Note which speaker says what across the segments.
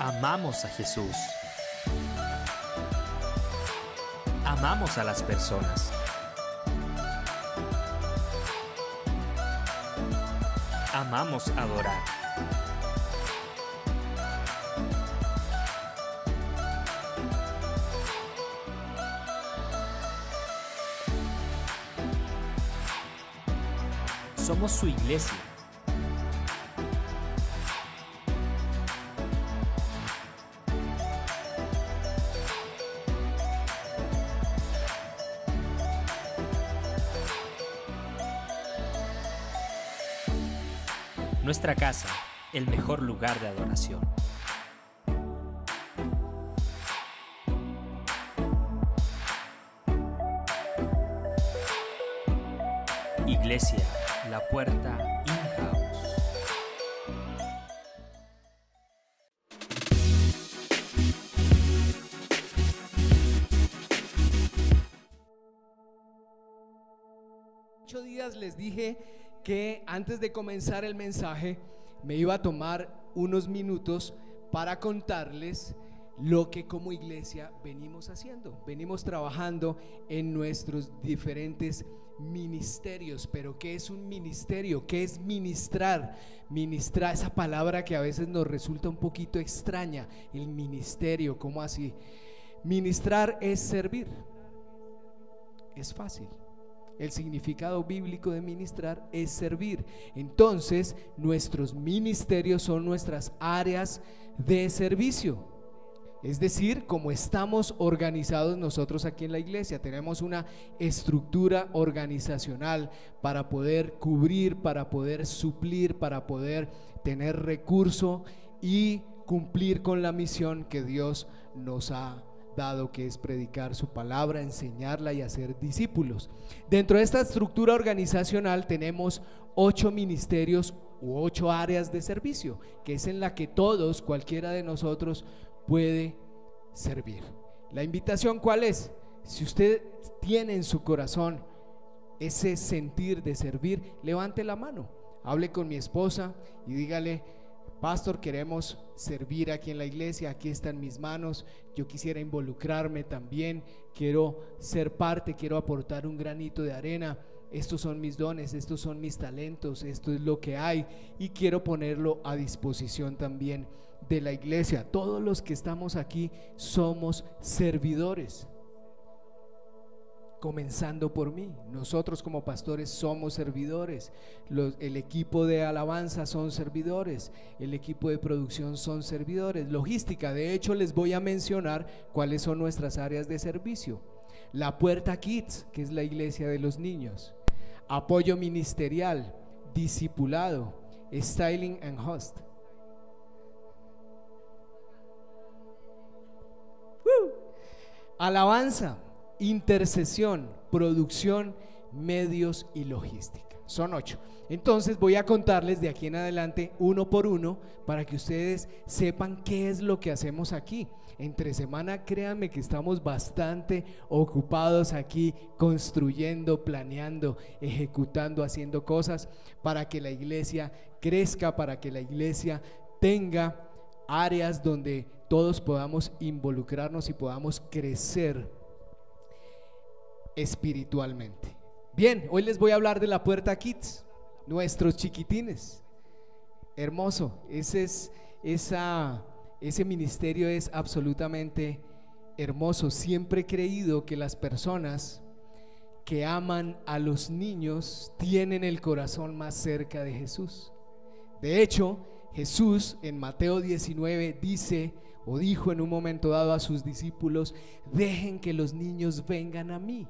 Speaker 1: Amamos a Jesús. Amamos a las personas. Amamos adorar. Somos su iglesia. Nuestra casa, el mejor lugar de adoración. Iglesia, la puerta in-house.
Speaker 2: Días les dije que antes de comenzar el mensaje me iba a tomar unos minutos para contarles lo que como iglesia venimos haciendo. Venimos trabajando en nuestros diferentes ministerios. Pero ¿qué es un ministerio? ¿Qué es ministrar? Ministrar, esa palabra que a veces nos resulta un poquito extraña. El ministerio, ¿cómo así? Ministrar es servir. Es fácil. El significado bíblico de ministrar es servir. Entonces, nuestros ministerios son nuestras áreas de servicio. Es decir, como estamos organizados nosotros aquí en la iglesia, tenemos una estructura organizacional para poder cubrir, para poder suplir, para poder tener recurso y cumplir con la misión que Dios nos ha dado, que es predicar su palabra, enseñarla y hacer discípulos. Dentro de esta estructura organizacional tenemos 8 ministerios u 8 áreas de servicio, que es en la que todos, cualquiera de nosotros puede servir. La invitación, ¿cuál es? Si usted tiene en su corazón ese sentir de servir, levante la mano, hable con mi esposa y dígale: pastor, queremos servir aquí en la iglesia, aquí están mis manos, yo quisiera involucrarme también, quiero ser parte, quiero aportar un granito de arena, estos son mis dones, estos son mis talentos, esto es lo que hay y quiero ponerlo a disposición también de la iglesia. Todos los que estamos aquí somos servidores. Comenzando por mí, nosotros como pastores somos servidores, el equipo de alabanza son servidores, el equipo de producción son servidores, logística, de hecho les voy a mencionar cuáles son nuestras áreas de servicio. La Puerta Kids, que es la iglesia de los niños, apoyo ministerial, discipulado, styling and host. Alabanza, intercesión, producción, medios y logística. Son 8. Entonces voy a contarles de aquí en adelante uno por uno para que ustedes sepan qué es lo que hacemos aquí. Entre semana, créanme que estamos bastante ocupados aquí construyendo, planeando, ejecutando, haciendo cosas para que la iglesia crezca, para que la iglesia tenga áreas donde todos podamos involucrarnos y podamos crecer espiritualmente. Bien, hoy les voy a hablar de la Puerta Kids, nuestros chiquitines. Hermoso, ese ministerio es absolutamente hermoso. Siempre he creído que las personas que aman a los niños tienen el corazón más cerca de Jesús. De hecho, Jesús en Mateo 19 dice o dijo en un momento dado a sus discípulos: dejen que los niños vengan a mí,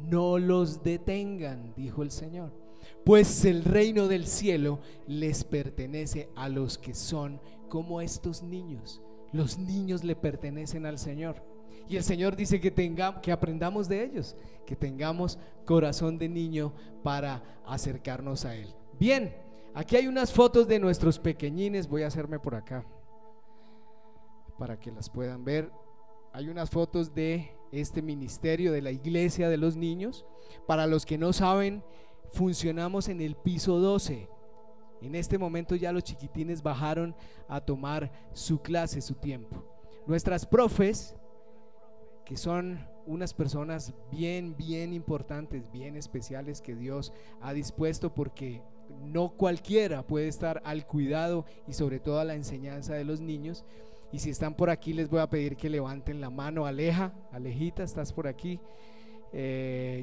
Speaker 2: no los detengan, dijo el Señor, pues el reino del cielo les pertenece a los que son como estos niños. Los niños le pertenecen al Señor y el Señor dice que aprendamos de ellos, que tengamos corazón de niño para acercarnos a Él. Bien, aquí hay unas fotos de nuestros pequeñines, voy a hacerme por acá para que las puedan ver. Hay unas fotos de este ministerio de la iglesia de los niños. Para los que no saben, funcionamos en el piso 12. En este momento ya los chiquitines bajaron a tomar su clase, su tiempo. Nuestras profes, que son unas personas bien importantes, bien especiales que Dios ha dispuesto, porque no cualquiera puede estar al cuidado y sobre todo a la enseñanza de los niños. Y si están por aquí, les voy a pedir que levanten la mano. Alejita, estás por aquí.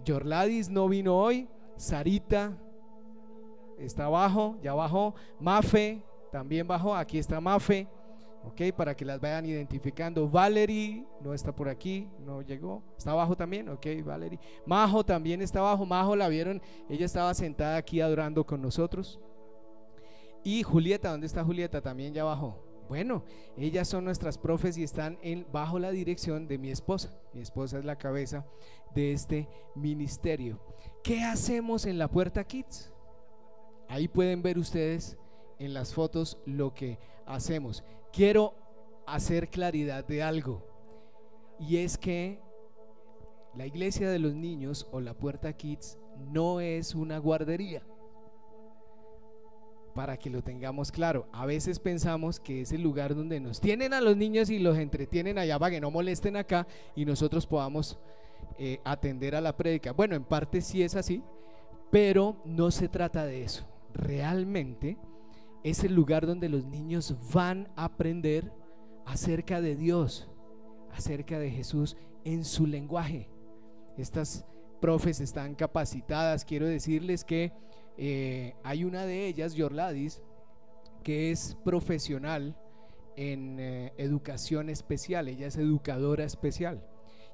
Speaker 2: Yorladis no vino hoy. Sarita está abajo, ya bajó. Mafe también bajó, aquí está Mafe, ok, para que las vayan identificando. Valerie no está por aquí, no llegó, está abajo también, ok, Valerie. Majo también está abajo. Majo la vieron, ella estaba sentada aquí adorando con nosotros. Y Julieta, ¿dónde está Julieta? También ya bajó. Bueno, ellas son nuestras profes y están bajo la dirección de mi esposa. Mi esposa es la cabeza de este ministerio. ¿Qué hacemos en La Puerta Kids? Ahí pueden ver ustedes en las fotos lo que hacemos. Quiero hacer claridad de algo, y es que la iglesia de los niños o La Puerta Kids no es una guardería. Para que lo tengamos claro, a veces pensamos que es el lugar donde nos tienen a los niños y los entretienen allá para que no molesten acá y nosotros podamos atender a la prédica. Bueno, en parte sí es así, pero no se trata de eso. Realmente es el lugar donde los niños van a aprender acerca de Dios, acerca de Jesús en su lenguaje. Estas profes están capacitadas. Quiero decirles que hay una de ellas, Yorladis, que es profesional en educación especial. Ella es educadora especial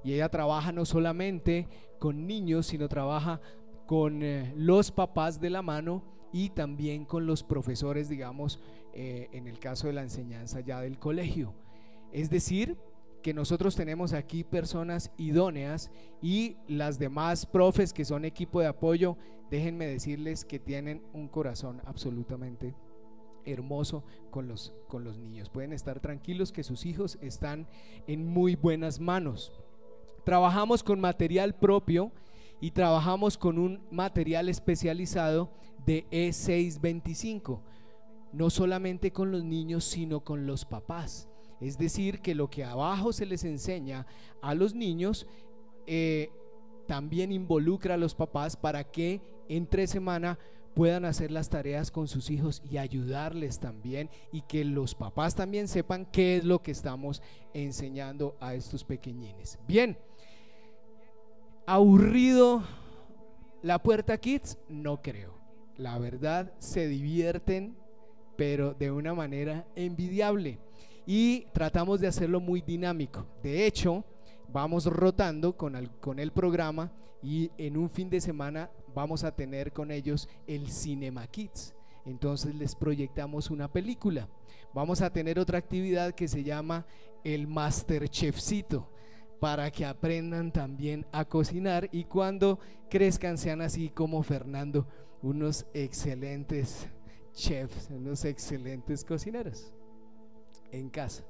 Speaker 2: y ella trabaja no solamente con niños, sino trabaja con los papás de la mano y también con los profesores, digamos, en el caso de la enseñanza ya del colegio. Es decir, que nosotros tenemos aquí personas idóneas, y las demás profes que son equipo de apoyo, déjenme decirles que tienen un corazón absolutamente hermoso con los niños. Pueden estar tranquilos que sus hijos están en muy buenas manos. Trabajamos con material propio y trabajamos con un material especializado de E625, no solamente con los niños sino con los papás. Es decir, que lo que abajo se les enseña a los niños también involucra a los papás para que entre semana puedan hacer las tareas con sus hijos y ayudarles también, y que los papás también sepan qué es lo que estamos enseñando a estos pequeñines. Bien, ¿aburrido La Puerta Kids? No creo. La verdad, se divierten, pero de una manera envidiable, y tratamos de hacerlo muy dinámico. De hecho, vamos rotando con el programa, y en un fin de semana vamos a tener con ellos el Cinema Kids. Entonces les proyectamos una película. Vamos a tener otra actividad que se llama el Masterchefcito, para que aprendan también a cocinar y cuando crezcan sean así como Fernando, unos excelentes chefs, unos excelentes cocineros en casa.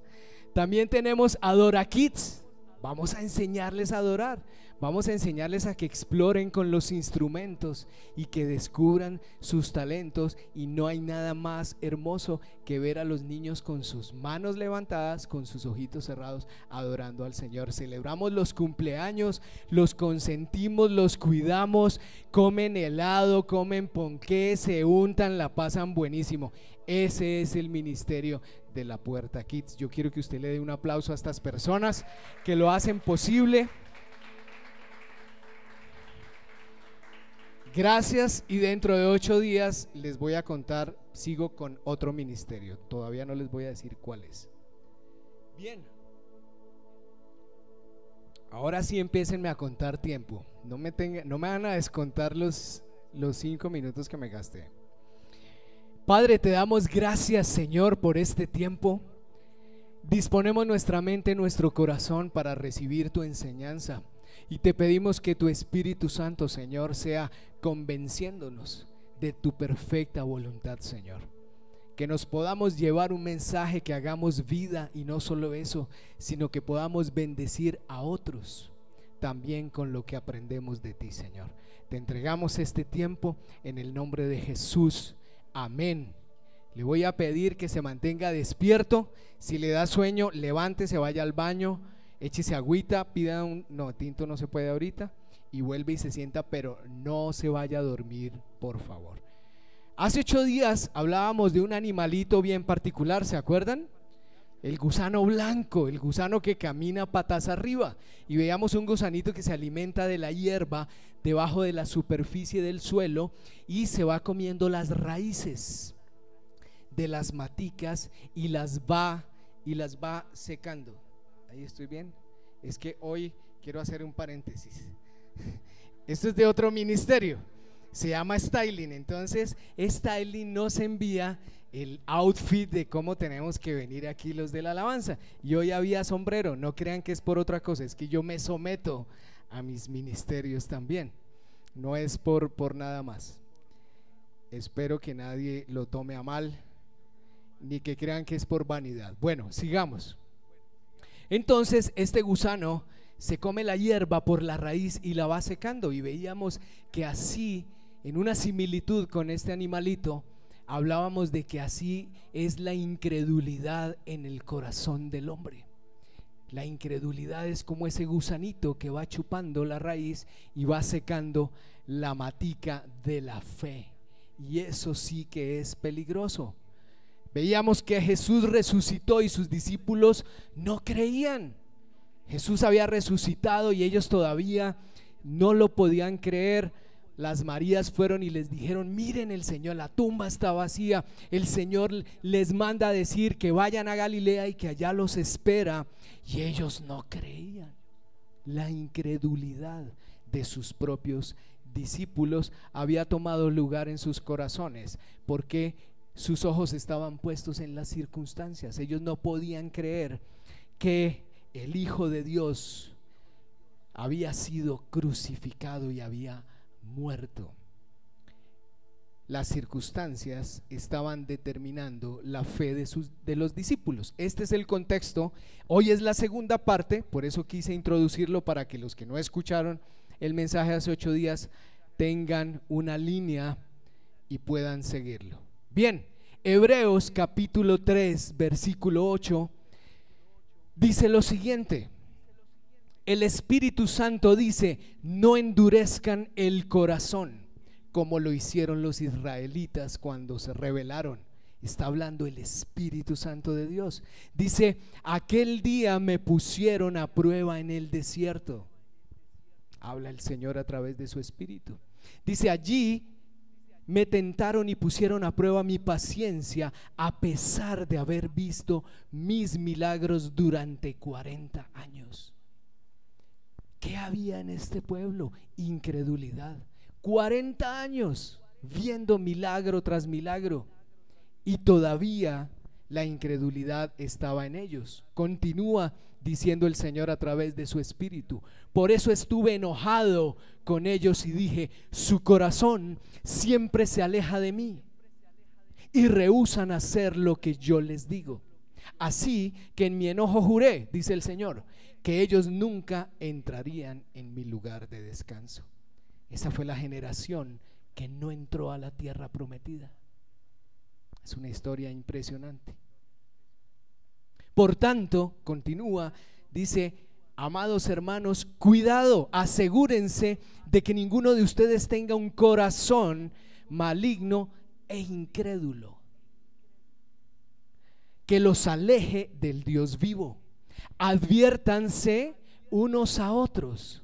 Speaker 2: También tenemos Adora Kids. Vamos a enseñarles a adorar, vamos a enseñarles a que exploren con los instrumentos y que descubran sus talentos, y no hay nada más hermoso que ver a los niños con sus manos levantadas, con sus ojitos cerrados, adorando al Señor. Celebramos los cumpleaños, los consentimos, los cuidamos, comen helado, comen ponqué, se untan, la pasan buenísimo. Ese es el ministerio de La Puerta Kids. Yo quiero que usted le dé un aplauso a estas personas que lo hacen posible. Gracias, y dentro de 8 días les voy a contar, sigo con otro ministerio, todavía no les voy a decir cuál es. Bien, ahora sí empiecenme a contar tiempo, no me van a descontar los 5 minutos que me gasté. Padre, te damos gracias, Señor, por este tiempo. Disponemos nuestra mente, nuestro corazón para recibir tu enseñanza, y te pedimos que tu Espíritu Santo, Señor, sea convenciéndonos de tu perfecta voluntad, Señor. Que nos podamos llevar un mensaje, que hagamos vida, y no solo eso, sino que podamos bendecir a otros también con lo que aprendemos de ti, Señor. Te entregamos este tiempo en el nombre de Jesús. Amén. Le voy a pedir que se mantenga despierto. Si le da sueño, levántese, vaya al baño, échese agüita, pida no, tinto no se puede ahorita, y vuelve y se sienta, pero no se vaya a dormir, por favor. Hace 8 días hablábamos de un animalito bien particular, ¿se acuerdan? El gusano blanco, el gusano que camina patas arriba, y veíamos un gusanito que se alimenta de la hierba debajo de la superficie del suelo y se va comiendo las raíces de las maticas y las va secando. Ahí estoy bien. Es que hoy quiero hacer un paréntesis. Esto es de otro ministerio, se llama styling. Entonces styling nos envía el outfit de cómo tenemos que venir aquí los de la alabanza, y hoy había sombrero. No crean que es por otra cosa, es que yo me someto a mis ministerios también, no es por nada más. Espero que nadie lo tome a mal, ni que crean que es por vanidad. Bueno, sigamos. Entonces este gusano se come la hierba por la raíz y la va secando, y veíamos que así, en una similitud con este animalito, hablábamos de que así es la incredulidad en el corazón del hombre. La incredulidad es como ese gusanito que va chupando la raíz y va secando la matica de la fe, y eso sí que es peligroso. Veíamos que Jesús resucitó y sus discípulos no creían. Jesús había resucitado y ellos todavía no lo podían creer. Las Marías fueron y les dijeron: miren, el Señor, la tumba está vacía, el Señor les manda a decir que vayan a Galilea y que allá los espera. Y ellos no creían. La incredulidad de sus propios discípulos había tomado lugar en sus corazones, porque sus ojos estaban puestos en las circunstancias. Ellos no podían creer que el Hijo de Dios había sido crucificado y había muerto. Las circunstancias estaban determinando la fe de los discípulos. Este es el contexto. Hoy es la segunda parte, por eso quise introducirlo, para que los que no escucharon el mensaje hace 8 días tengan una línea y puedan seguirlo. Bien, Hebreos capítulo 3 versículo 8 dice lo siguiente: el Espíritu Santo dice: no endurezcan el corazón como lo hicieron los israelitas cuando se rebelaron. Está hablando el Espíritu Santo de Dios. Dice: aquel día me pusieron a prueba en el desierto. Habla el Señor a través de su Espíritu. Dice: allí me tentaron y pusieron a prueba mi paciencia, a pesar de haber visto mis milagros durante 40 años. ¿Qué había en este pueblo? Incredulidad. 40 años viendo milagro tras milagro, y todavía la incredulidad estaba en ellos. Continúa diciendo el Señor a través de su Espíritu: por eso estuve enojado con ellos y dije: su corazón siempre se aleja de mí y rehúsan hacer lo que yo les digo. Así que en mi enojo juré, dice el Señor, que ellos nunca entrarían en mi lugar de descanso. Esa fue la generación que no entró a la tierra prometida. Es una historia impresionante. Por tanto, continúa, dice: amados hermanos, cuidado, asegúrense de que ninguno de ustedes tenga un corazón maligno e incrédulo, que los aleje del Dios vivo. Adviértanse unos a otros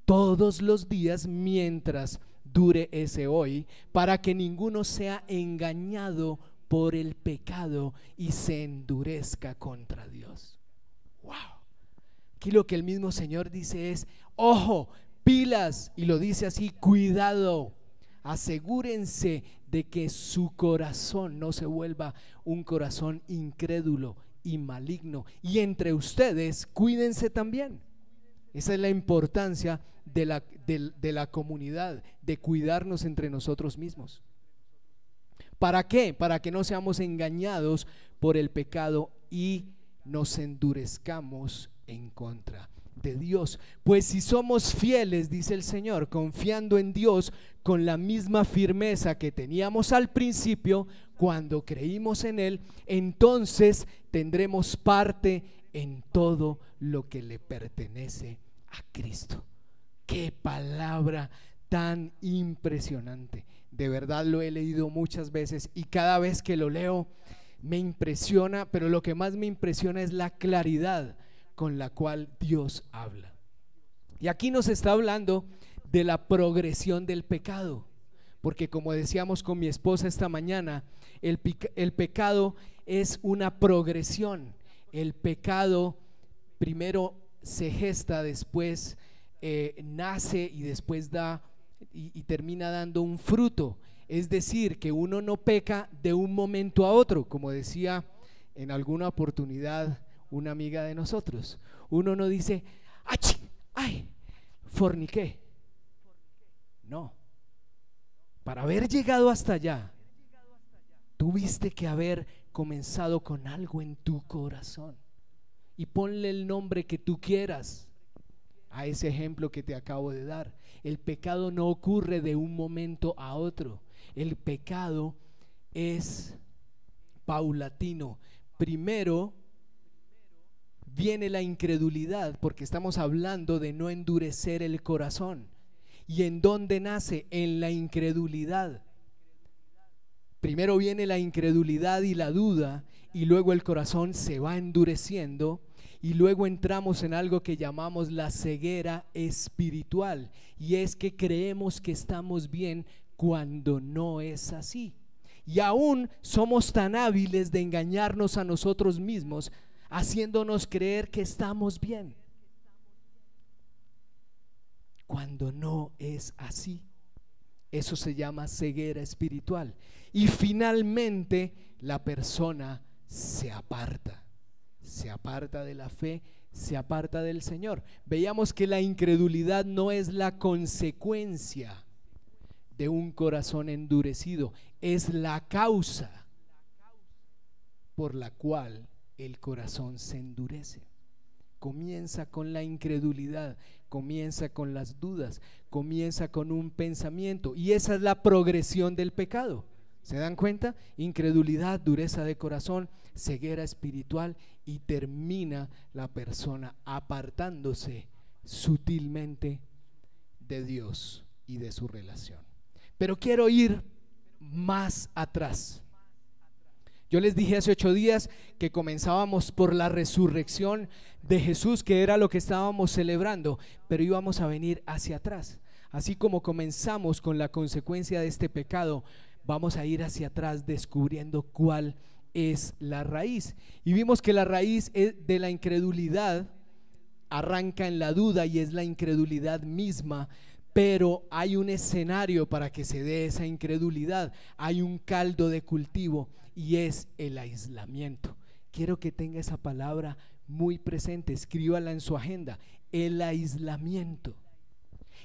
Speaker 2: todos los días mientras dure ese hoy, para que ninguno sea engañado por el pecado y se endurezca contra Dios. Wow. Aquí lo que el mismo Señor dice es: ojo, pilas, y lo dice así: cuidado, asegúrense de que su corazón no se vuelva un corazón incrédulo y maligno, y entre ustedes cuídense también. Esa es la importancia de la comunidad, de cuidarnos entre nosotros mismos. ¿Para qué? Para que no seamos engañados por el pecado y nos endurezcamos en contra de Dios. Pues si somos fieles, dice el Señor, confiando en Dios con la misma firmeza que teníamos al principio cuando creímos en Él, entonces tendremos parte en todo lo que le pertenece a Cristo. Qué palabra tan impresionante. De verdad lo he leído muchas veces y cada vez que lo leo me impresiona, pero lo que más me impresiona es la claridad con la cual Dios habla. Y aquí nos está hablando de la progresión del pecado, porque como decíamos con mi esposa esta mañana, el pecado es una progresión. El pecado primero se gesta, después nace y después da y termina dando un fruto. Es decir, que uno no peca de un momento a otro, como decía en alguna oportunidad una amiga de nosotros. Uno no dice, ¡ay! Forniqué. No. Para haber llegado hasta allá, tuviste que haber comenzado con algo en tu corazón. Y ponle el nombre que tú quieras a ese ejemplo que te acabo de dar. El pecado no ocurre de un momento a otro. El pecado es paulatino. Primero viene la incredulidad, porque estamos hablando de no endurecer el corazón. ¿Y en dónde nace? En la incredulidad. Primero viene la incredulidad y la duda, y luego el corazón se va endureciendo, y luego entramos en algo que llamamos la ceguera espiritual, y es que creemos que estamos bien cuando no es así. Y aún somos tan hábiles de engañarnos a nosotros mismos, haciéndonos creer que estamos bien, cuando no es así. Eso se llama ceguera espiritual. Y finalmente la persona se aparta de la fe, se aparta del Señor. Veíamos que la incredulidad no es la consecuencia de un corazón endurecido, es la causa por la cual el corazón se endurece. Comienza con la incredulidad, comienza con las dudas, comienza con un pensamiento, y esa es la progresión del pecado. ¿Se dan cuenta? Incredulidad, dureza de corazón, ceguera espiritual, y termina la persona apartándose sutilmente de Dios y de su relación. Pero quiero ir más atrás. Yo les dije hace 8 días que comenzábamos por la resurrección de Jesús, que era lo que estábamos celebrando, pero íbamos a venir hacia atrás. Así como comenzamos con la consecuencia de este pecado, vamos a ir hacia atrás descubriendo cuál es la raíz. Y vimos que la raíz de la incredulidad arranca en la duda, y es la incredulidad misma. Pero hay un escenario para que se dé esa incredulidad, hay un caldo de cultivo, y es el aislamiento. Quiero que tenga esa palabra muy presente, escríbala en su agenda. El aislamiento.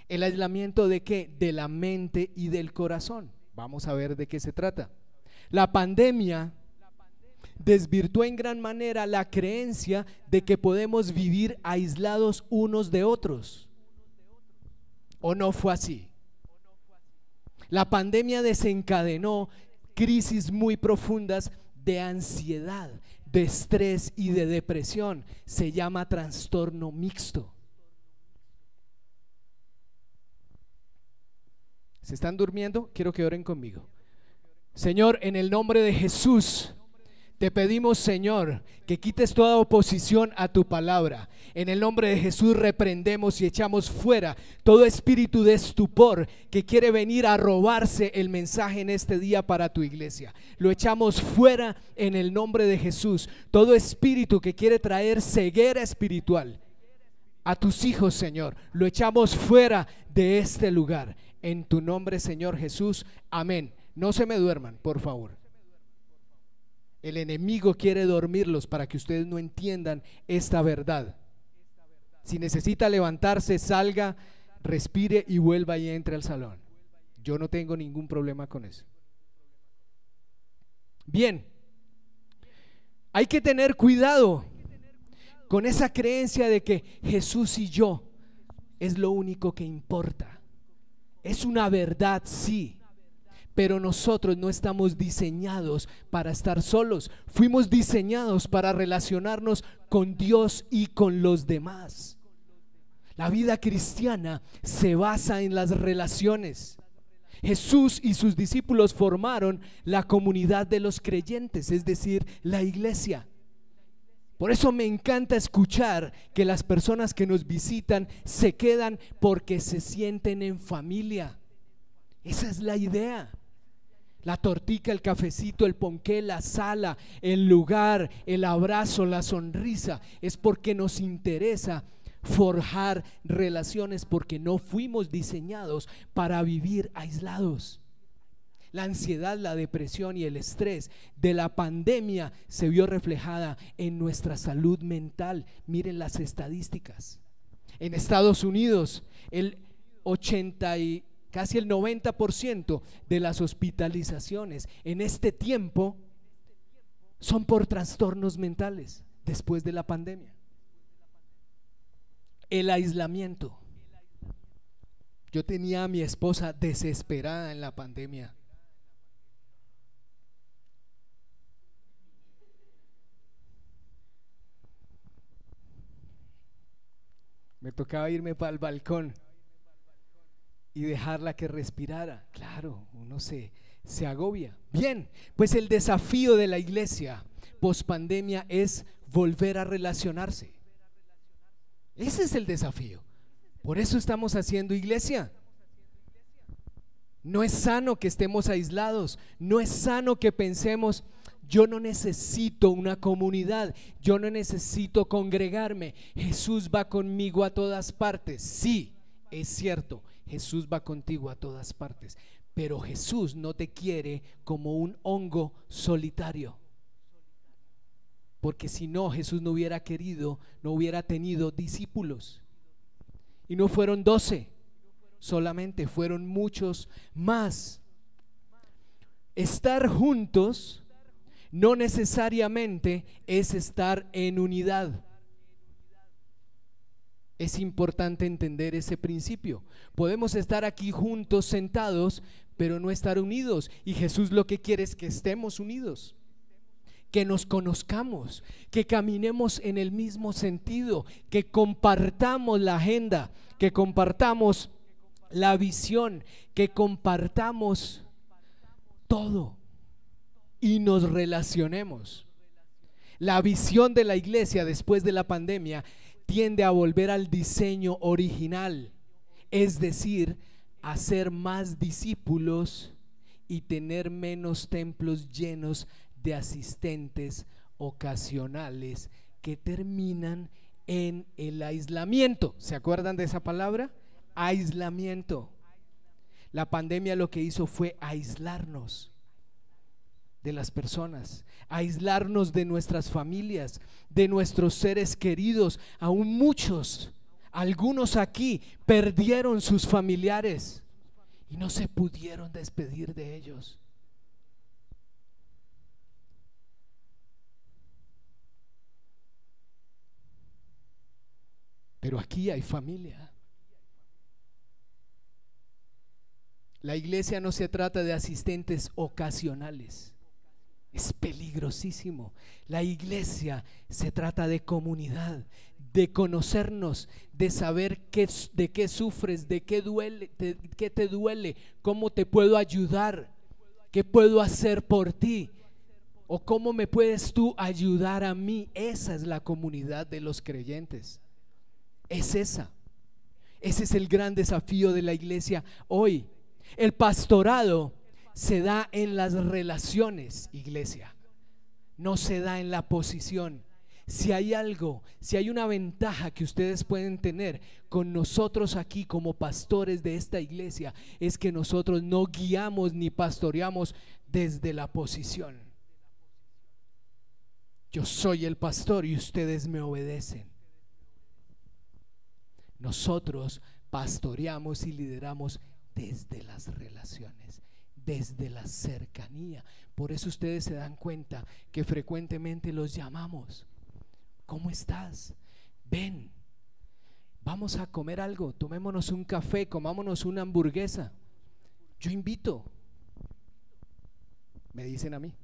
Speaker 2: ¿El aislamiento de qué? De la mente y del corazón. Vamos a ver de qué se trata. La pandemia desvirtuó en gran manera la creencia de que podemos vivir aislados unos de otros. ¿O no fue así? La pandemia desencadenó crisis muy profundas de ansiedad, de estrés y de depresión. Se llama trastorno mixto. ¿Se están durmiendo? Quiero que oren conmigo. Señor, en el nombre de Jesús, te pedimos, Señor, que quites toda oposición a tu palabra. En el nombre de Jesús reprendemos y echamos fuera todo espíritu de estupor que quiere venir a robarse el mensaje en este día para tu iglesia. Lo echamos fuera en el nombre de Jesús. Todo espíritu que quiere traer ceguera espiritual a tus hijos, Señor, lo echamos fuera de este lugar. En tu nombre, Señor Jesús, amén. No se me duerman, por favor. El enemigo quiere dormirlos para que ustedes no entiendan esta verdad. Si necesita levantarse, salga, respire y vuelva y entre al salón. Yo no tengo ningún problema con eso. Bien, hay que tener cuidado con esa creencia de que Jesús y yo es lo único que importa. Es una verdad, sí, pero nosotros no estamos diseñados para estar solos. Fuimos diseñados para relacionarnos con Dios y con los demás. La vida cristiana se basa en las relaciones. Jesús y sus discípulos formaron la comunidad de los creyentes, es decir, la iglesia. Por eso me encanta escuchar que las personas que nos visitan se quedan porque se sienten en familia. Esa es la idea. La tortica, el cafecito, el ponqué, la sala, el lugar, el abrazo, la sonrisa, es porque nos interesa forjar relaciones, porque no fuimos diseñados para vivir aislados. La ansiedad, la depresión y el estrés de la pandemia se vio reflejada en nuestra salud mental. Miren las estadísticas. En Estados Unidos, casi el 90% de las hospitalizaciones en este tiempo son por trastornos mentales después de la pandemia. El aislamiento. Yo tenía a mi esposa desesperada en la pandemia. Me tocaba irme para el balcón y dejarla que respirara. Claro, uno se agobia. Bien, pues el desafío de la iglesia pospandemia es volver a relacionarse. Ese es el desafío. Por eso estamos haciendo iglesia. No es sano que estemos aislados. No es sano que pensemos: yo no necesito una comunidad, yo no necesito congregarme, Jesús va conmigo a todas partes. Sí, es cierto, Jesús va contigo a todas partes, pero Jesús no te quiere como un hongo solitario, porque si no, Jesús no hubiera querido, no hubiera tenido discípulos. Y no fueron 12 solamente, fueron muchos más. Estar juntos no necesariamente es estar en unidad. Es importante entender ese principio. Podemos estar aquí juntos, sentados, pero no estar unidos. Y Jesús lo que quiere es que estemos unidos, que nos conozcamos, que caminemos en el mismo sentido, que compartamos la agenda, que compartamos la visión, que compartamos todo y nos relacionemos. La visión de la iglesia después de la pandemia tiende a volver al diseño original, es decir, a ser más discípulos y tener menos templos llenos de asistentes ocasionales que terminan en el aislamiento. ¿Se acuerdan de esa palabra? Aislamiento. La pandemia lo que hizo fue aislarnos de las personas, aislarnos de nuestras familias, de nuestros seres queridos. Aún muchos, algunos aquí perdieron sus familiares y no se pudieron despedir de ellos. Pero aquí hay familia. La iglesia no se trata de asistentes ocasionales. Es peligrosísimo. La iglesia se trata de comunidad, de conocernos, de saber de qué sufres, de qué te duele, cómo te puedo ayudar, qué puedo hacer por ti, o cómo me puedes tú ayudar a mí. Esa es la comunidad de los creyentes. Es esa. Ese es el gran desafío de la iglesia hoy. El pastorado se da en las relaciones, iglesia, no se da en la posición. Si hay algo, si hay una ventaja que ustedes pueden tener con nosotros aquí como pastores de esta iglesia, es que nosotros no guiamos ni pastoreamos desde la posición. Yo soy el pastor y ustedes me obedecen. Nosotros pastoreamos y lideramos desde las relaciones, desde la cercanía. Por eso ustedes se dan cuenta que frecuentemente los llamamos. ¿Cómo estás? ven, vamos a comer algo, tomémonos un café, comámonos una hamburguesa. Yo invito. Me dicen a mí.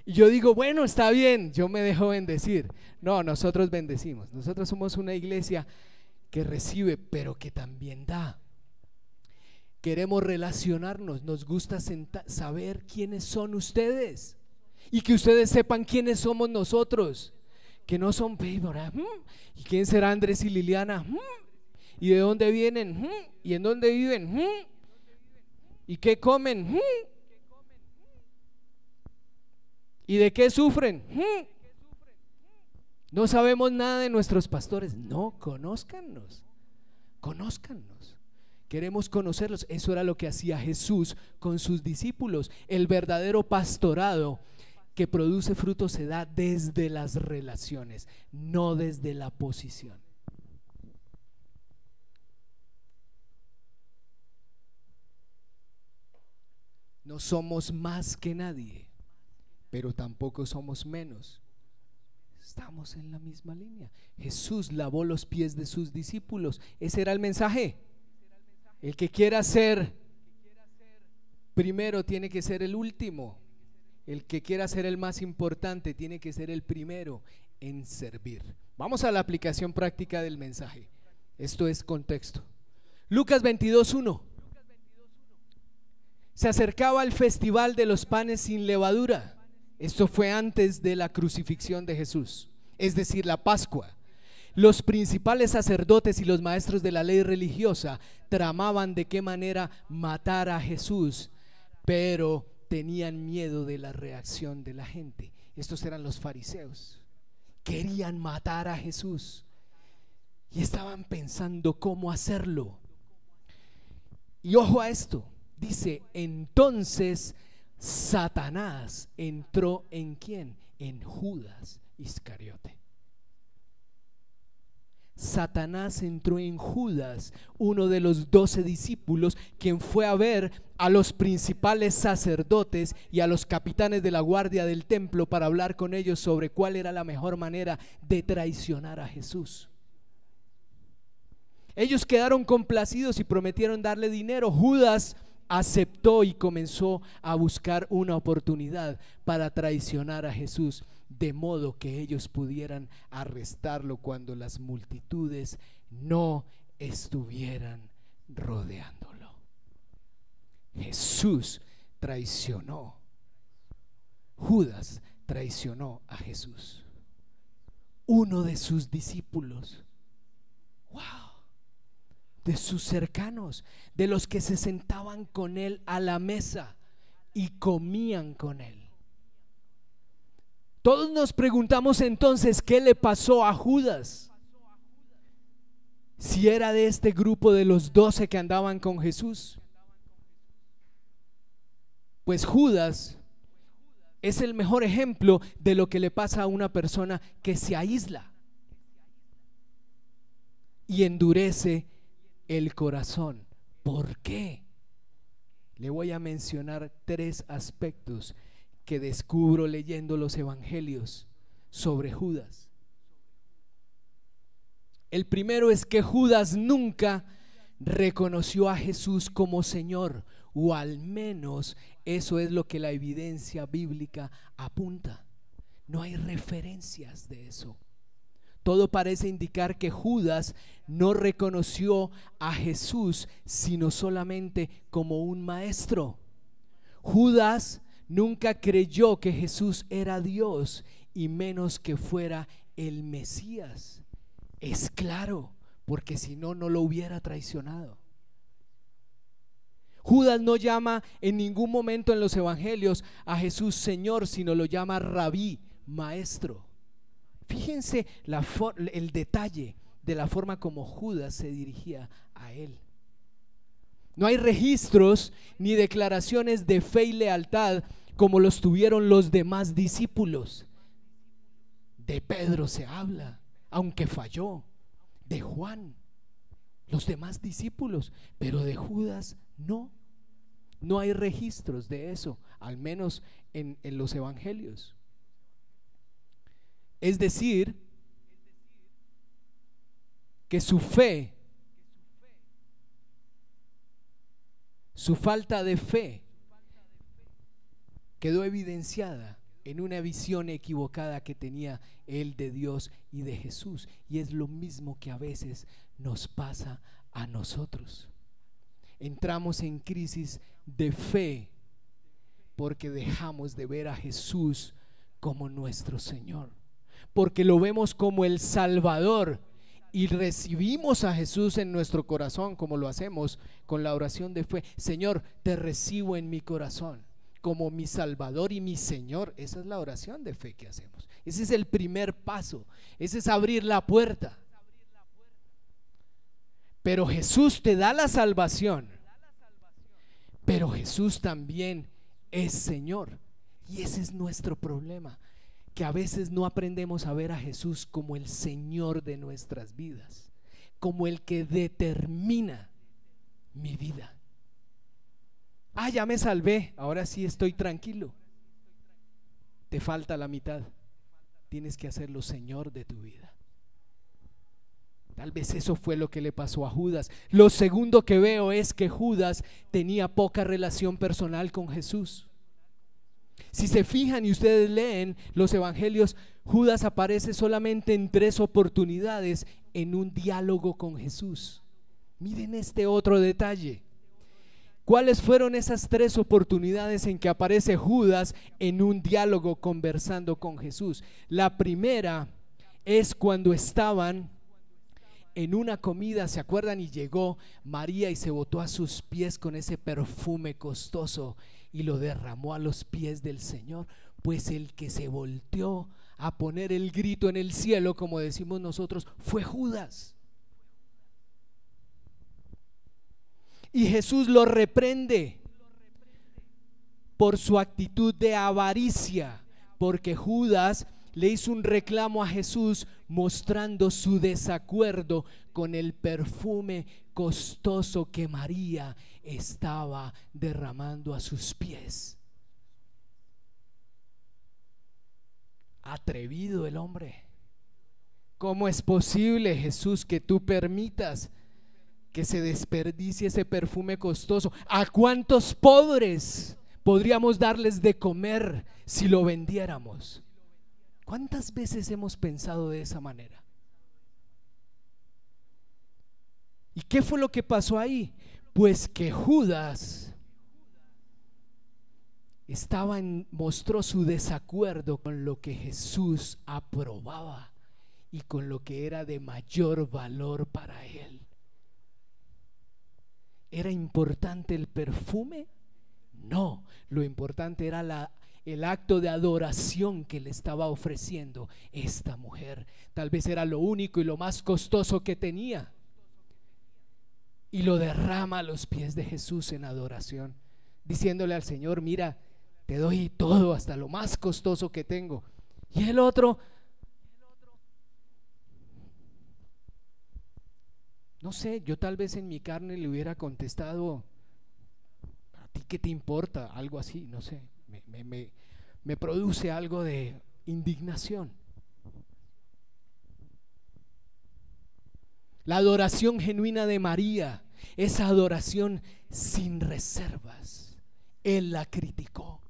Speaker 2: Y yo digo, bueno, está bien, yo me dejo bendecir. No, nosotros bendecimos. Nosotros somos una iglesia que recibe, pero que también da. Queremos relacionarnos, nos gusta saber quiénes son ustedes y que ustedes sepan quiénes somos nosotros. Que no son, ¿y quién será Andrés y Liliana? ¿Y de dónde vienen? ¿Y en dónde viven? ¿Y qué comen? ¿Y de qué sufren? No sabemos nada de nuestros pastores. No, conózcannos. Queremos conocerlos. Eso era lo que hacía Jesús con sus discípulos. El verdadero pastorado que produce frutos se da desde las relaciones, no desde la posición. No somos más que nadie, pero tampoco somos menos. Estamos en la misma línea. Jesús lavó los pies de sus discípulos. Ese era el mensaje. El que quiera ser primero tiene que ser el último. El que quiera ser el más importante tiene que ser el primero en servir. Vamos a la aplicación práctica del mensaje. Esto es contexto. Lucas 22:1. Se acercaba el festival de los panes sin levadura. Esto fue antes de la crucifixión de Jesús, es decir, la Pascua. Los principales sacerdotes y los maestros de la ley religiosa tramaban de qué manera matar a Jesús, pero tenían miedo de la reacción de la gente. Estos eran los fariseos. Querían matar a Jesús y estaban pensando cómo hacerlo. Y ojo a esto, dice, entonces Satanás entró ¿en quién? En Judas Iscariote. Satanás entró en Judas, uno de los 12 discípulos, quien fue a ver a los principales sacerdotes y a los capitanes de la guardia del templo para hablar con ellos sobre cuál era la mejor manera de traicionar a Jesús. Ellos quedaron complacidos y prometieron darle dinero. Judas aceptó y comenzó a buscar una oportunidad para traicionar a Jesús, de modo que ellos pudieran arrestarlo cuando las multitudes no estuvieran rodeándolo. Jesús traicionó. Judas traicionó a Jesús, uno de sus discípulos. Wow. De sus cercanos, de los que se sentaban con él a la mesa y comían con él. Todos nos preguntamos entonces, ¿qué le pasó a Judas? Si era de este grupo de los 12 que andaban con Jesús. Pues Judas es el mejor ejemplo de lo que le pasa a una persona que se aísla y endurece el corazón. ¿Por qué? Le voy a mencionar 3 aspectos que descubro leyendo los evangelios sobre Judas. El primero es que Judas nunca reconoció a Jesús como Señor, o al menos eso es lo que la evidencia bíblica apunta. No hay referencias de eso. Todo parece indicar que Judas no reconoció a Jesús sino solamente como un maestro. Judas nunca creyó que Jesús era Dios y menos que fuera el Mesías. Es claro, porque si no, no lo hubiera traicionado. Judas no llama en ningún momento en los evangelios a Jesús Señor, sino lo llama Rabí, maestro. Fíjense el detalle de la forma como Judas se dirigía a él. No hay registros ni declaraciones de fe y lealtad como los tuvieron los demás discípulos. De Pedro se habla, aunque falló. De Juan, los demás discípulos, pero de Judas no. No hay registros de eso, al menos en los evangelios. Es decir, que su fe, su falta de fe, quedó evidenciada en una visión equivocada que tenía él de Dios y de Jesús. Y es lo mismo que a veces nos pasa a nosotros. Entramos en crisis de fe porque dejamos de ver a Jesús como nuestro Señor, porque lo vemos como el Salvador y recibimos a Jesús en nuestro corazón, como lo hacemos con la oración de fe. Señor, te recibo en mi corazón como mi Salvador y mi Señor. Esa es la oración de fe que hacemos. Ese es el primer paso, ese es abrir la puerta. Pero Jesús te da la salvación, pero Jesús también es Señor. Y ese es nuestro problema, que a veces no aprendemos a ver a Jesús como el Señor de nuestras vidas, como el que determina mi vida. Ya me salvé, ahora sí estoy tranquilo. Te falta la mitad. Tienes que hacerlo Señor de tu vida. Tal vez eso fue lo que le pasó a Judas. Lo segundo que veo es que Judas tenía poca relación personal con Jesús. Si se fijan y ustedes leen los evangelios, Judas aparece solamente en 3 oportunidades en un diálogo con Jesús. Miren este otro detalle. ¿Cuáles fueron esas 3 oportunidades en que aparece Judas en un diálogo conversando con Jesús? La primera es cuando estaban en una comida, ¿se acuerdan? Y llegó María y se botó a sus pies con ese perfume costoso y lo derramó a los pies del Señor. Pues el que se volteó a poner el grito en el cielo, como decimos nosotros, fue Judas. Y Jesús lo reprende por su actitud de avaricia, porque Judas le hizo un reclamo a Jesús mostrando su desacuerdo con el perfume costoso que María estaba derramando a sus pies. Atrevido el hombre. ¿Cómo es posible, Jesús, que tú permitas que se desperdicie ese perfume costoso? ¿A cuántos pobres podríamos darles de comer si lo vendiéramos? ¿Cuántas veces hemos pensado de esa manera? ¿Y qué fue lo que pasó ahí? Pues que Judas mostró su desacuerdo con lo que Jesús aprobaba y con lo que era de mayor valor para él. ¿Era importante el perfume? No, lo importante era el acto de adoración que le estaba ofreciendo esta mujer. Tal vez era lo único y lo más costoso que tenía, y lo derrama a los pies de Jesús en adoración, diciéndole al Señor: mira, te doy todo, hasta lo más costoso que tengo. Y el otro, no sé, yo tal vez en mi carne le hubiera contestado: ¿a ti qué te importa? Algo así, no sé. Me produce algo de indignación. La adoración genuina de María, esa adoración sin reservas, él la criticó.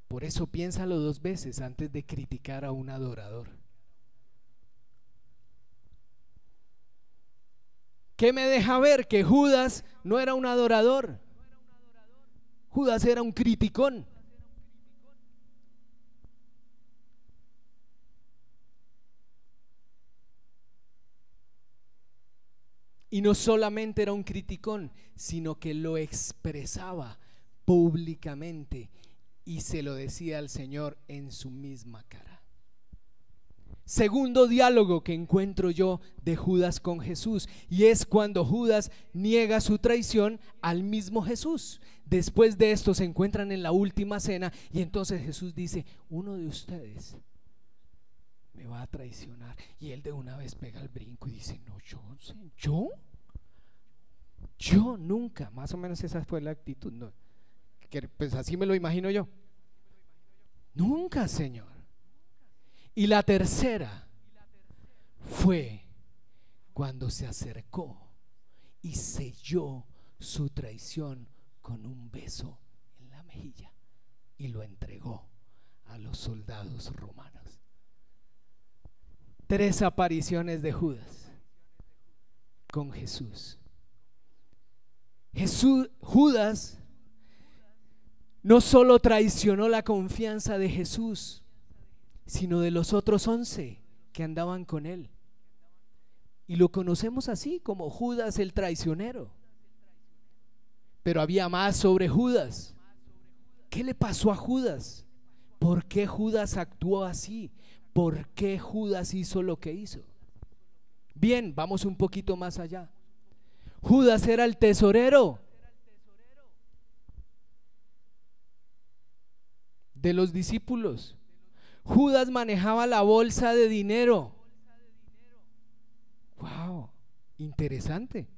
Speaker 2: Por eso piénsalo 2 veces antes de criticar a un adorador. ¿Qué me deja ver? Que Judas no era un adorador. Judas era un criticón. Y no solamente era un criticón, sino que lo expresaba públicamente y se lo decía al Señor en su misma cara. Segundo diálogo que encuentro yo de Judas con Jesús, y es cuando Judas niega su traición al mismo Jesús. Después de esto se encuentran en la última cena y entonces Jesús dice: uno de ustedes me va a traicionar. Y él de una vez pega el brinco y dice: no, yo nunca. Más o menos esa fue la actitud, ¿no? Que pues así me lo imagino yo. Nunca, Señor. Y la tercera fue cuando se acercó y selló su traición con un beso en la mejilla y lo entregó a los soldados romanos. 3 apariciones de Judas con Jesús. Judas no solo traicionó la confianza de Jesús, sino de los otros 11 que andaban con él. Y lo conocemos así como Judas el traicionero. Pero había más sobre Judas. ¿Qué le pasó a Judas? ¿Por qué Judas actuó así? ¿Por qué Judas hizo lo que hizo? Bien, vamos un poquito más allá. Judas era el tesorero de los discípulos. Judas manejaba la bolsa de dinero. Wow, interesante.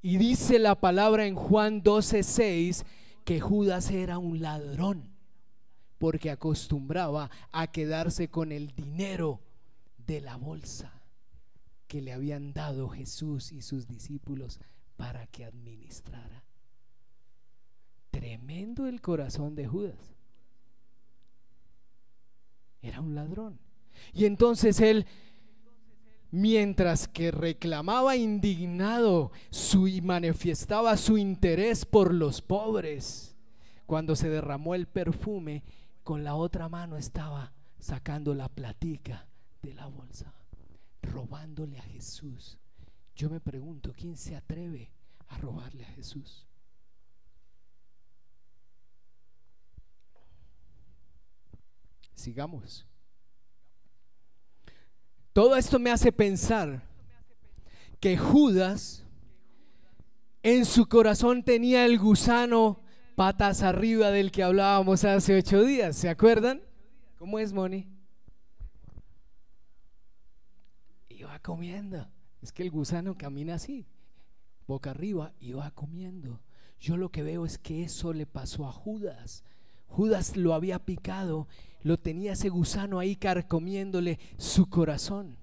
Speaker 2: Y dice la palabra en Juan 12:6 que Judas era un ladrón, porque acostumbraba a quedarse con el dinero de la bolsa que le habían dado Jesús y sus discípulos para que administrara. Tremendo el corazón de Judas. Era un ladrón. Y entonces él, mientras que reclamaba indignado y manifestaba su interés por los pobres, cuando se derramó el perfume, con la otra mano estaba sacando la platica de la bolsa, robándole a Jesús. Yo me pregunto, ¿quién se atreve a robarle a Jesús? Sigamos. Todo esto me hace pensar que Judas en su corazón tenía el gusano patas arriba del que hablábamos hace 8 días. ¿Se acuerdan? ¿Cómo es, Moni? Iba comiendo. Es que el gusano camina así, boca arriba, y va comiendo. Yo lo que veo es que eso le pasó a Judas. Judas lo había picado, lo tenía ese gusano ahí carcomiéndole su corazón.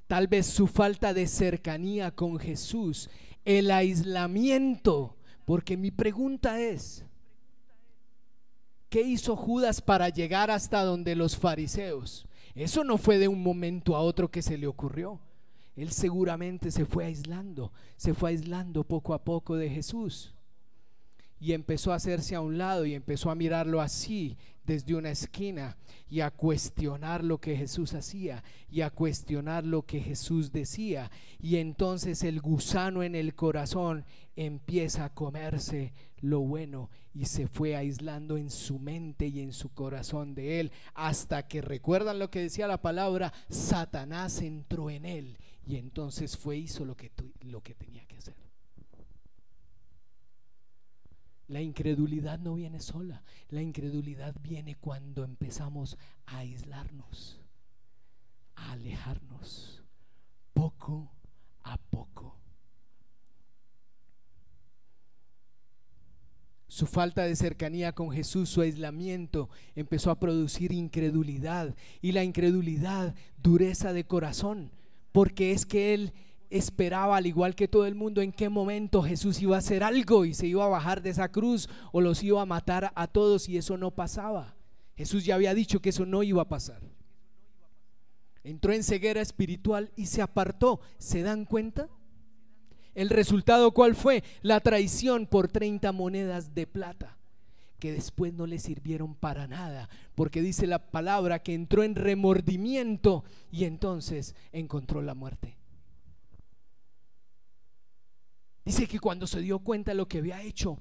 Speaker 2: Tal vez su falta de cercanía con Jesús, el aislamiento, porque mi pregunta es, ¿qué hizo Judas para llegar hasta donde los fariseos? Eso no fue de un momento a otro que se le ocurrió. Él seguramente se fue aislando poco a poco de Jesús. Y empezó a hacerse a un lado y empezó a mirarlo así desde una esquina y a cuestionar lo que Jesús hacía y a cuestionar lo que Jesús decía. Y entonces el gusano en el corazón empieza a comerse lo bueno y se fue aislando en su mente y en su corazón de él, hasta que, recuerdan lo que decía la palabra, Satanás entró en él y entonces hizo lo que tenía que hacer. La incredulidad no viene sola, la incredulidad viene cuando empezamos a aislarnos, a alejarnos poco a poco. Su falta de cercanía con Jesús, su aislamiento, empezó a producir incredulidad, y la incredulidad, dureza de corazón, porque es que él esperaba, al igual que todo el mundo, en qué momento Jesús iba a hacer algo y se iba a bajar de esa cruz o los iba a matar a todos, y eso no pasaba. Jesús ya había dicho que eso no iba a pasar. Entró en ceguera espiritual y se apartó. ¿Se dan cuenta? ¿El resultado cuál fue? La traición por 30 monedas de plata, que después no le sirvieron para nada, porque dice la palabra que entró en remordimiento y entonces encontró la muerte. Dice que cuando se dio cuenta de lo que había hecho,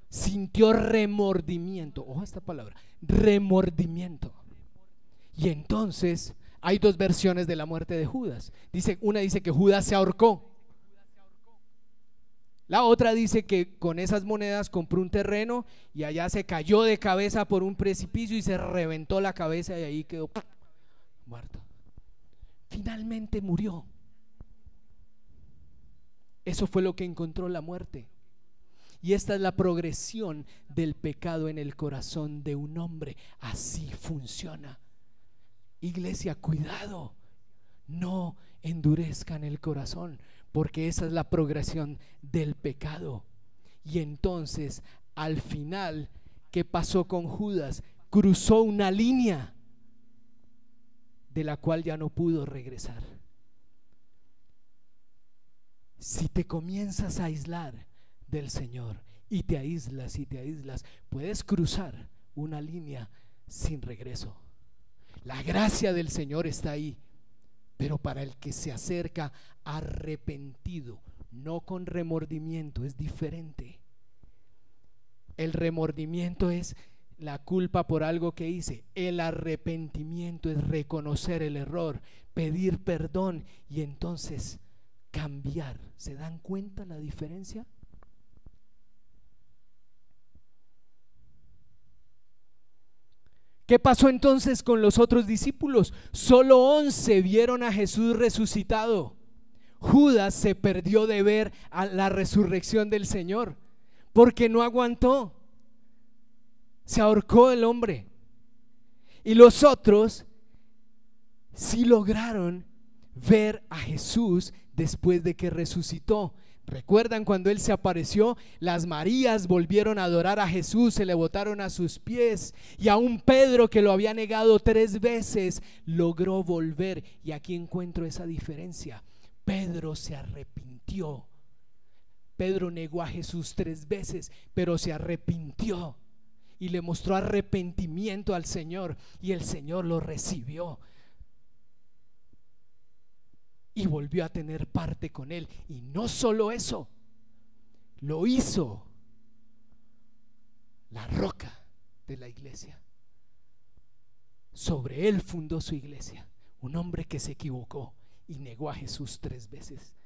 Speaker 2: sintió remordimiento. Ojo esta palabra, remordimiento. Y entonces hay 2 versiones de la muerte de Judas. Una dice que Judas se ahorcó. La otra dice que con esas monedas compró un terreno y allá se cayó de cabeza por un precipicio y se reventó la cabeza y ahí quedó muerto. Finalmente murió. Eso fue lo que encontró la muerte. Y esta es la progresión del pecado en el corazón de un hombre. Así funciona. Iglesia, cuidado, no endurezcan el corazón, porque esa es la progresión del pecado. Y entonces, al final, ¿qué pasó con Judas? Cruzó una línea de la cual ya no pudo regresar. Si te comienzas a aislar del Señor y te aíslas, puedes cruzar una línea sin regreso. La gracia del Señor está ahí, pero para el que se acerca arrepentido, no con remordimiento, es diferente. El remordimiento es la culpa por algo que hice. El arrepentimiento es reconocer el error, pedir perdón y entonces cambiar. ¿Se dan cuenta la diferencia? ¿Qué pasó entonces con los otros discípulos? Solo 11 vieron a Jesús resucitado. Judas se perdió de ver a la resurrección del Señor porque no aguantó. Se ahorcó el hombre. Y los otros sí lograron ver a Jesús después de que resucitó. ¿Recuerdan cuando Él se apareció? Las Marías volvieron a adorar a Jesús, se le botaron a sus pies, y aún Pedro, que lo había negado 3 veces, logró volver. Y aquí encuentro esa diferencia. Pedro se arrepintió. Pedro negó a Jesús 3 veces, pero se arrepintió y le mostró arrepentimiento al Señor, y el Señor lo recibió y volvió a tener parte con Él. Y no solo eso, lo hizo la roca de la iglesia. Sobre Él fundó su iglesia. Un hombre que se equivocó y negó a Jesús 3 veces,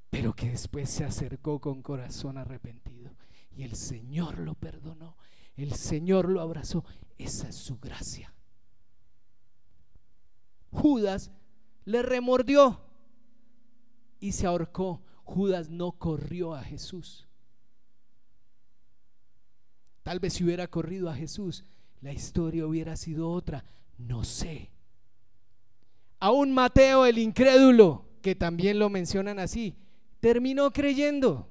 Speaker 2: pero que después se acercó con corazón arrepentido y el Señor lo perdonó, el Señor lo abrazó. Esa es su gracia. Judas le remordió y se ahorcó. Judas no corrió a Jesús. Tal vez si hubiera corrido a Jesús, la historia hubiera sido otra, no sé. Aún Mateo el incrédulo, que también lo mencionan así, terminó creyendo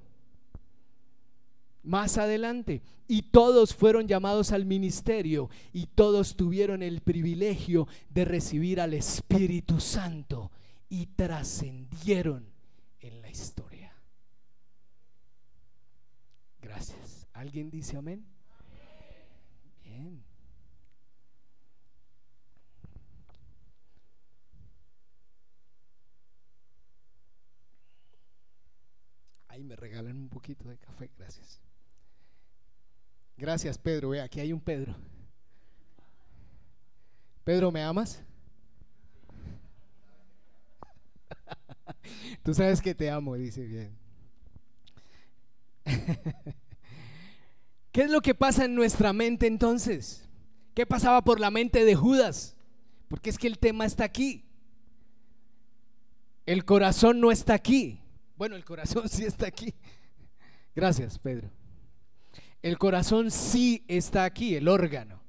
Speaker 2: más adelante, y todos fueron llamados al ministerio y todos tuvieron el privilegio de recibir al Espíritu Santo y trascendieron en la historia. Gracias. ¿Alguien dice amén? Bien. Ahí me regalan un poquito de café, gracias. Gracias, Pedro. Ve, aquí hay un Pedro. Pedro, ¿me amas? Tú sabes que te amo, dice bien. ¿Qué es lo que pasa en nuestra mente entonces? ¿Qué pasaba por la mente de Judas? Porque es que el tema está aquí. El corazón no está aquí. Bueno, el corazón sí está aquí. Gracias, Pedro. El corazón sí está aquí, el órgano.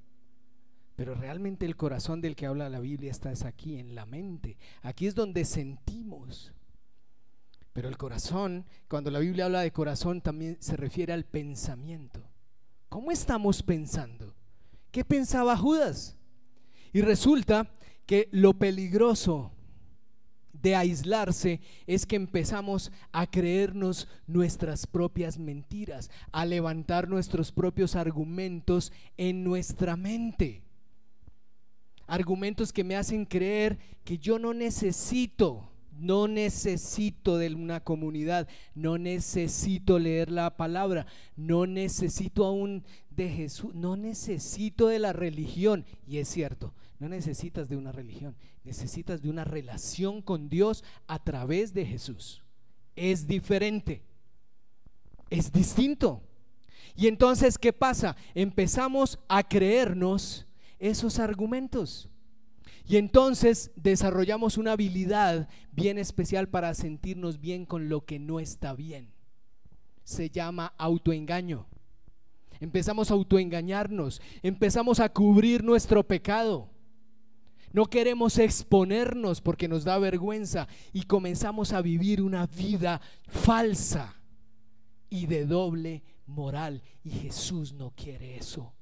Speaker 2: Pero realmente el corazón del que habla la Biblia está aquí, en la mente. Aquí es donde sentimos. Pero el corazón, cuando la Biblia habla de corazón, también se refiere al pensamiento. ¿Cómo estamos pensando? ¿Qué pensaba Judas? Y resulta que lo peligroso de aislarse es que empezamos a creernos nuestras propias mentiras, a levantar nuestros propios argumentos en nuestra mente. Argumentos que me hacen creer que yo no necesito de una comunidad, no necesito leer la palabra, no necesito aún de Jesús, no necesito de la religión. Y es cierto, no necesitas de una religión, necesitas de una relación con Dios a través de Jesús. Es diferente, es distinto. Y entonces, ¿qué pasa? Empezamos a creernos esos argumentos. Y entonces desarrollamos una habilidad bien especial para sentirnos bien con lo que no está bien. Se llama autoengaño. Empezamos a autoengañarnos, empezamos a cubrir nuestro pecado. No queremos exponernos porque nos da vergüenza y comenzamos a vivir una vida falsa y de doble moral. Y Jesús no quiere eso.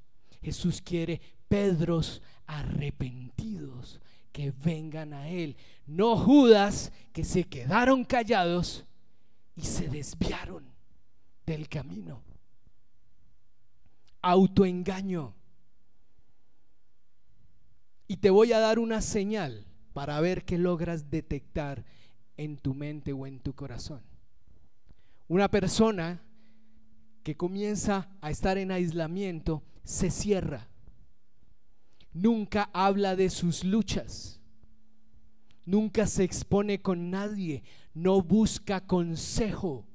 Speaker 2: Jesús quiere Pedros arrepentidos que vengan a Él, no Judas que se quedaron callados y se desviaron del camino. Autoengaño. Y te voy a dar una señal para ver qué logras detectar en tu mente o en tu corazón. Una persona que comienza a estar en aislamiento se cierra. Nunca habla de sus luchas. Nunca se expone con nadie. No busca consejo.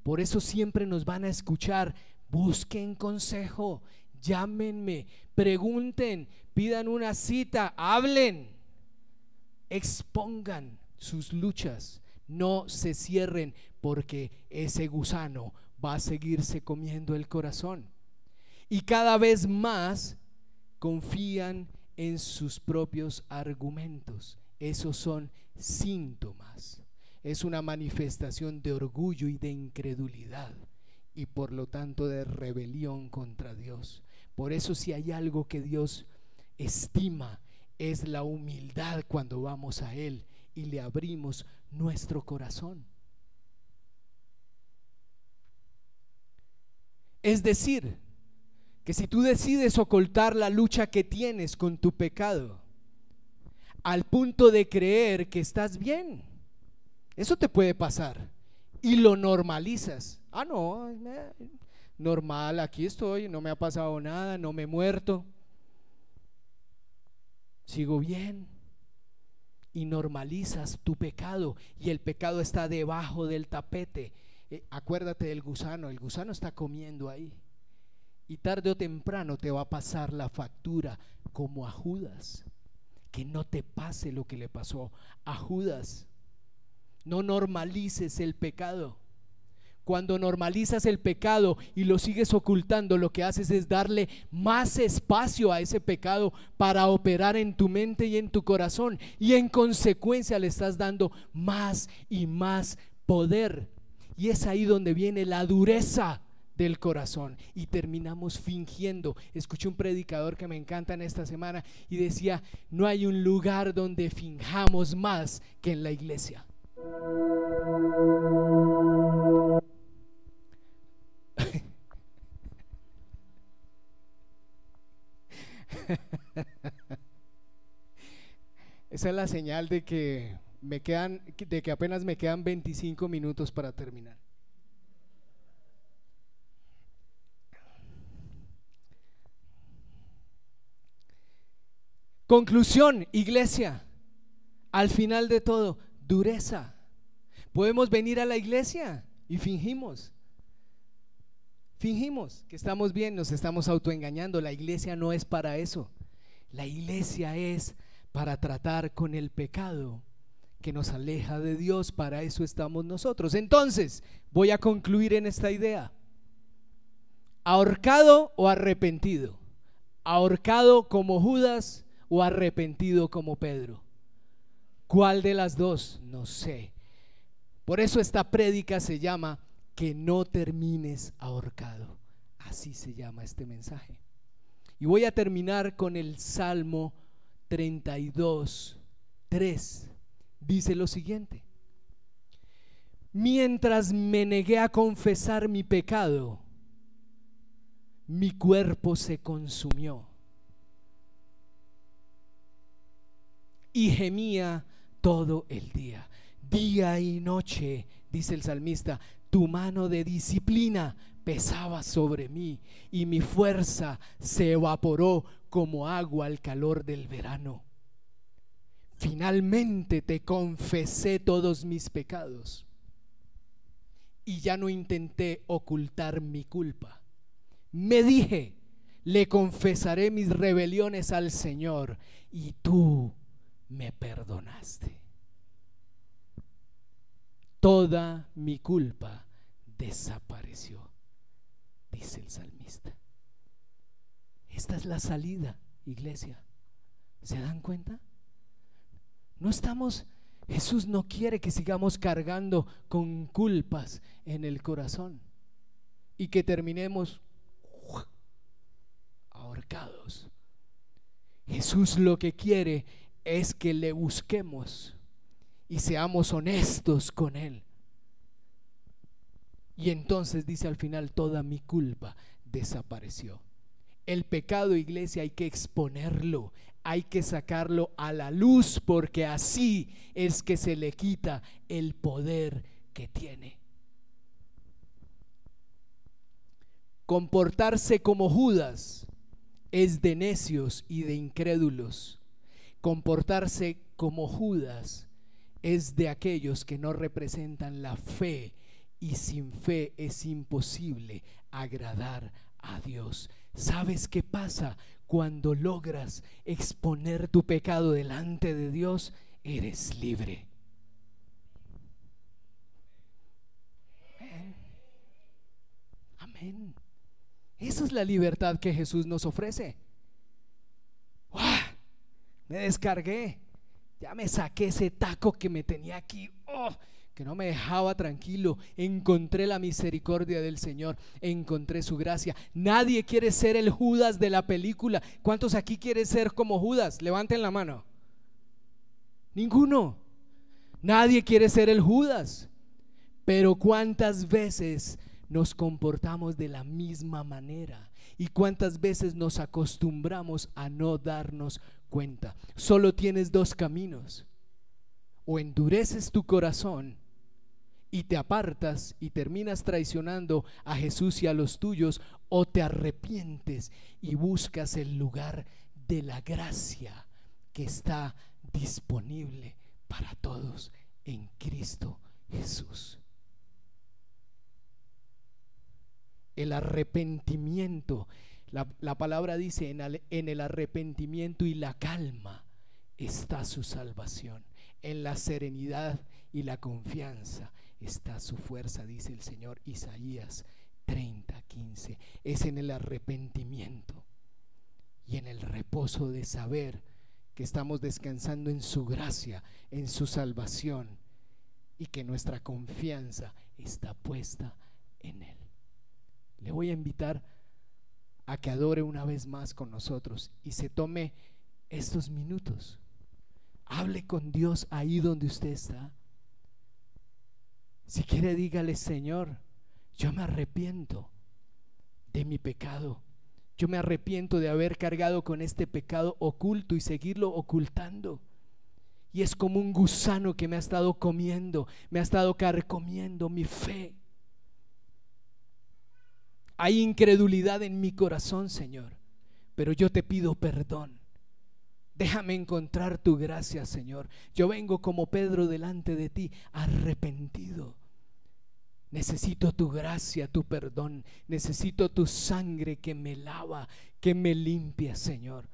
Speaker 2: Por eso siempre nos van a escuchar. Busquen consejo. Llámenme, pregunten, pidan una cita, hablen, expongan sus luchas, no se cierren porque ese gusano va a seguirse comiendo el corazón. Y cada vez más confían en sus propios argumentos. Esos son síntomas. Es una manifestación de orgullo y de incredulidad y por lo tanto de rebelión contra Dios. Por eso si hay algo que Dios estima es la humildad cuando vamos a Él y le abrimos nuestro corazón. Es decir, que si tú decides ocultar la lucha que tienes con tu pecado al punto de creer que estás bien, eso te puede pasar y lo normalizas. Ah, no, normal, aquí estoy, no me ha pasado nada, no me he muerto, sigo bien. Y normalizas tu pecado y el pecado está debajo del tapete. Acuérdate del gusano, el gusano está comiendo ahí y tarde o temprano te va a pasar la factura como a Judas. Que no te pase lo que le pasó a Judas. No normalices el pecado. Cuando normalizas el pecado y lo sigues ocultando, lo que haces es darle más espacio a ese pecado para operar en tu mente y en tu corazón, y en consecuencia le estás dando más y más poder. Y es ahí donde viene la dureza del corazón y terminamos fingiendo. Escuché un predicador que me encanta en esta semana y decía: no hay un lugar donde finjamos más que en la iglesia. Esa es la señal de que apenas me quedan 25 minutos para terminar. Conclusión, iglesia, al final de todo, dureza. Podemos venir a la iglesia y fingimos que estamos bien, nos estamos autoengañando. La iglesia no es para eso. La iglesia es para tratar con el pecado que nos aleja de Dios. Para eso estamos nosotros. Entonces, voy a concluir en esta idea: ahorcado o arrepentido, ahorcado como Judas o arrepentido como Pedro. ¿Cuál de las dos? No sé. Por eso esta prédica se llama que no termines ahorcado. Así se llama este mensaje. Y voy a terminar con el Salmo 32:3. Dice lo siguiente: mientras me negué a confesar mi pecado, mi cuerpo se consumió y gemía todo el día. Día y noche, dice el salmista, tu mano de disciplina pesaba sobre mí y mi fuerza se evaporó como agua al calor del verano. Finalmente te confesé todos mis pecados y ya no intenté ocultar mi culpa. Me dije: le confesaré mis rebeliones al Señor y tú me perdonaste. Toda mi culpa desapareció, dice el salmista. Esta es la salida, iglesia. ¿Se dan cuenta? Jesús no quiere que sigamos cargando con culpas en el corazón y que terminemos ahorcados. Jesús lo que quiere es que le busquemos y seamos honestos con Él. Y entonces dice al final: toda mi culpa desapareció. El pecado, iglesia, hay que exponerlo, hay que sacarlo a la luz, porque así es que se le quita el poder que tiene. Comportarse como Judas es de necios y de incrédulos. Comportarse como Judas es de aquellos que no representan la fe, y sin fe es imposible agradar a Dios. ¿Sabes qué pasa cuando logras exponer tu pecado delante de Dios? Eres libre. Amén. Amén. Esa es la libertad que Jesús nos ofrece. ¡Uah! Me descargué, ya me saqué ese taco que me tenía aquí, que no me dejaba tranquilo. Encontré la misericordia del Señor, encontré su gracia. Nadie quiere ser el Judas de la película. ¿Cuántos aquí quieren ser como Judas? Levanten la mano. Ninguno. Nadie quiere ser el Judas. Pero ¿cuántas veces nos comportamos de la misma manera? ¿Y cuántas veces nos acostumbramos a no darnos cuenta? Solo tienes dos caminos: o endureces tu corazón y te apartas y terminas traicionando a Jesús y a los tuyos, o te arrepientes y buscas el lugar de la gracia que está disponible para todos en Cristo Jesús. El arrepentimiento, la palabra dice: en el arrepentimiento y la calma está su salvación. En la serenidad y la confianza está su fuerza, dice el Señor. Isaías 30:15. Es en el arrepentimiento y en el reposo de saber que estamos descansando en su gracia, en su salvación, y que nuestra confianza está puesta en Él. Le voy a invitar a que adore una vez más con nosotros y se tome estos minutos. Hable con Dios ahí donde usted está. Si quiere, dígale: Señor, yo me arrepiento de mi pecado. Yo me arrepiento de haber cargado con este pecado oculto y seguirlo ocultando. Y es como un gusano que me ha estado comiendo, me ha estado carcomiendo mi fe. Hay incredulidad en mi corazón, Señor, pero yo te pido perdón. Déjame encontrar tu gracia, Señor. Yo vengo como Pedro delante de ti, arrepentido. Necesito tu gracia, tu perdón. Necesito tu sangre que me lava, que me limpia, Señor.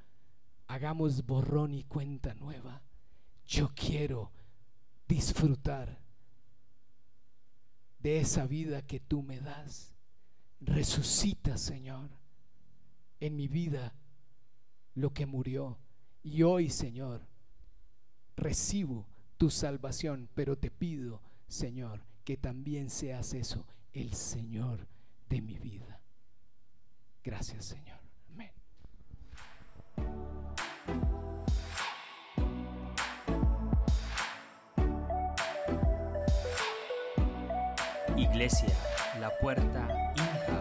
Speaker 2: Hagamos borrón y cuenta nueva. Yo quiero disfrutar de esa vida que tú me das. Resucita, Señor, en mi vida lo que murió. Y hoy, Señor, recibo tu salvación, pero te pido, Señor, que también seas eso, el Señor de mi vida. Gracias, Señor. Amén.
Speaker 1: Iglesia, la puerta in-house.